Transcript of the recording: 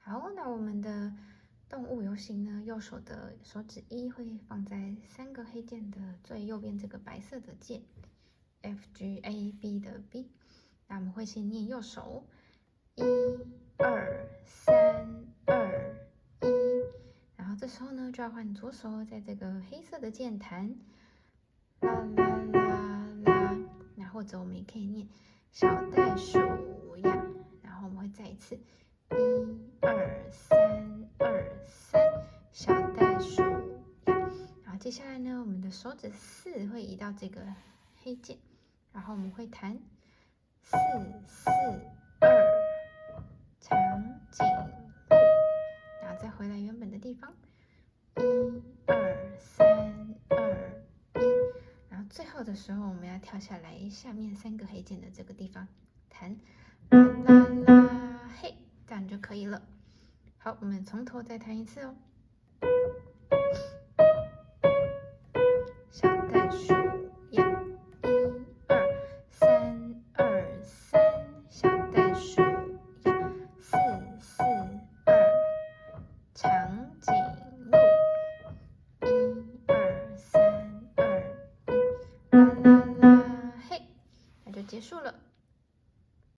好，那我们的动物游行呢，右手的手指1会放在3个黑键的最右边这个白色的键 F G A B 的 B。那我们会先念右手1 2 3 2 1，然后这时候呢就要换左手，在这个黑色的键弹啦啦啦啦，那或者我们也可以念小袋鼠呀，然后我们会再一次1 2 3 2 3，小袋鼠呀。然后接下来呢，我们的手指4会移到这个黑键，然后我们会弹4 4 2，长颈鹿，然后再回来原本的地方1 2 3 2 1，然后最后的时候我们要跳下来下面3个黑键的这个地方弹啦啦啦嘿，这样就可以了。好，我们从头再弹一次哦。小袋鼠呀1 2 3 2 3，小袋鼠呀4 4 2，长颈鹿1 2 3 2 1，啦啦啦嘿，那就结束了。